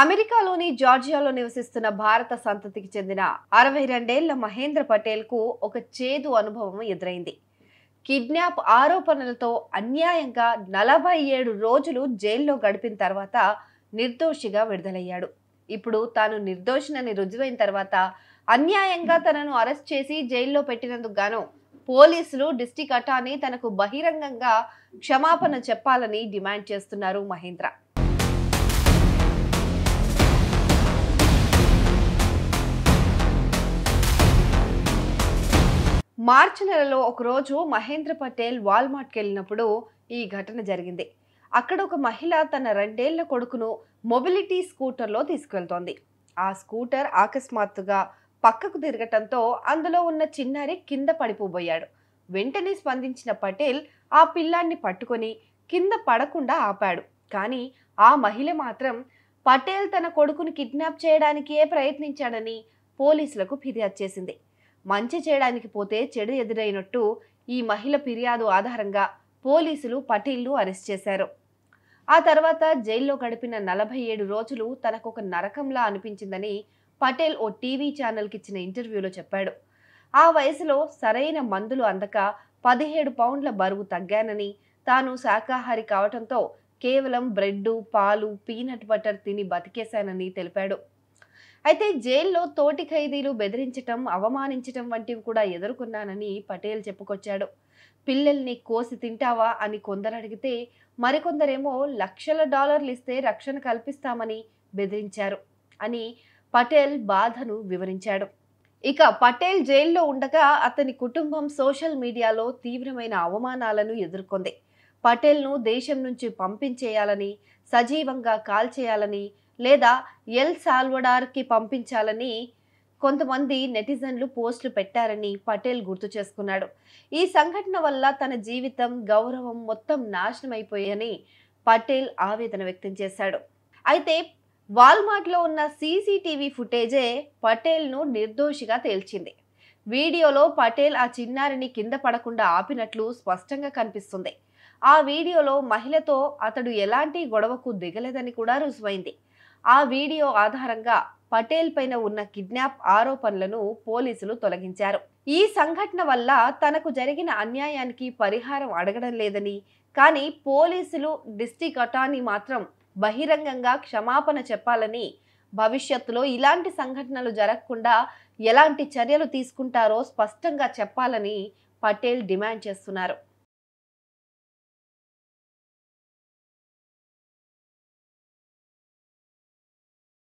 అమెరికాలోని జార్జియాలో నివసిస్తున్న భారత సంతతికి చెందిన 62 మహేంద్ర పటేల్ కు ఒక చేదు అనుభవం ఎదురైంది. కిడ్నాప్ ఆరోపణలతో అన్యాయంగా 47 రోజులు జైల్లో గడిపిన తర్వాత నిర్దోషిగా విడుదలయ్యాడు. ఇప్పుడు తాను నిర్దోషినని రుజువైన తర్వాత అన్యాయంగా తనను అరెస్ట్ చేసి జైల్లో పెట్టినందుకు గాను పోలీసులు డిస్ట్రిక్ట్ అటార్నీ తనకు బహిరంగంగా క్షమాపణ చెప్పాలని డిమాండ్ చేస్తున్నారు మహేంద్ర. మార్చి నెలలో ఒకరోజు మహేంద్ర పటేల్ వాల్మార్ట్కి వెళ్ళినప్పుడు ఈ ఘటన జరిగింది. అక్కడ ఒక మహిళ తన 2 ఏళ్ల కొడుకును మొబిలిటీ స్కూటర్లో తీసుకెళ్తోంది. ఆ స్కూటర్ అకస్మాత్తుగా పక్కకు తిరగటంతో అందులో ఉన్న చిన్నారి కింద పడిపోబోయాడు. వెంటనే స్పందించిన పటేల్ ఆ పిల్లాన్ని పట్టుకొని కింద పడకుండా ఆపాడు. కానీ ఆ మహిళ మాత్రం పటేల్ తన కొడుకును కిడ్నాప్ చేయడానికే ప్రయత్నించాడని పోలీసులకు ఫిర్యాదు చేసింది. మంచి చేయడానికి పోతే చెడు ఎదురైనట్టు ఈ మహిళ ఫిర్యాదు ఆధారంగా పోలీసులు పటేల్ను అరెస్ట్ చేశారు. ఆ తర్వాత జైల్లో గడిపిన 47 రోజులు తనకొక నరకంలా అనిపించిందని పటేల్ ఓ టీవీ ఛానల్కి ఇచ్చిన ఇంటర్వ్యూలో చెప్పాడు. ఆ వయసులో సరైన మందులు అందక 17 పౌండ్ల బరువు తగ్గానని, తాను శాకాహారి కావటంతో కేవలం బ్రెడ్, పాలు, పీనట్ బటర్ తిని బతికేశానని తెలిపాడు. అయితే జైల్లో తోటి ఖైదీలు బెదిరించటం, అవమానించటం వంటివి కూడా ఎదుర్కొన్నానని పటేల్ చెప్పుకొచ్చాడు. పిల్లల్ని కోసి తింటావా అని కొందరు అడిగితే మరికొందరేమో లక్షల డాలర్లు ఇస్తే రక్షణ కల్పిస్తామని బెదిరించారు అని పటేల్ బాధను వివరించాడు. ఇక పటేల్ జైల్లో ఉండగా అతని కుటుంబం సోషల్ మీడియాలో తీవ్రమైన అవమానాలను ఎదుర్కొంది. పటేల్ను దేశం నుంచి పంపించేయాలని, సజీవంగా కాల్చేయాలని లేదా ఎల్ సాల్వడార్కి పంపించాలని కొంతమంది నెటిజన్లు పోస్టులు పెట్టారని పటేల్ గుర్తు చేసుకున్నాడు. ఈ సంఘటన వల్ల తన జీవితం, గౌరవం మొత్తం నాశనం అయిపోయాయని పటేల్ ఆవేదన వ్యక్తం చేశాడు. అయితే వాల్మార్ట్లో ఉన్న సీసీటీవీ ఫుటేజే పటేల్ను నిర్దోషిగా తేల్చింది. వీడియోలో పటేల్ ఆ చిన్నారిని కింద పడకుండా ఆపినట్లు స్పష్టంగా కనిపిస్తుంది. ఆ వీడియోలో మహిళతో అతడు ఎలాంటి గొడవకు దిగలేదని కూడా రుజువైంది. ఆ వీడియో ఆధారంగా పటేల్ పైన ఉన్న కిడ్నాప్ ఆరోపణలను పోలీసులు తొలగించారు. ఈ సంఘటన వల్ల తనకు జరిగిన అన్యాయానికి పరిహారం అడగడం లేదని, కానీ పోలీసులు, డిస్ట్రిక్ట్ అటార్నీ మాత్రం బహిరంగంగా క్షమాపణ చెప్పాలని, భవిష్యత్తులో ఇలాంటి సంఘటనలు జరగకుండా ఎలాంటి చర్యలు తీసుకుంటారో స్పష్టంగా చెప్పాలని పటేల్ డిమాండ్ చేస్తున్నారు.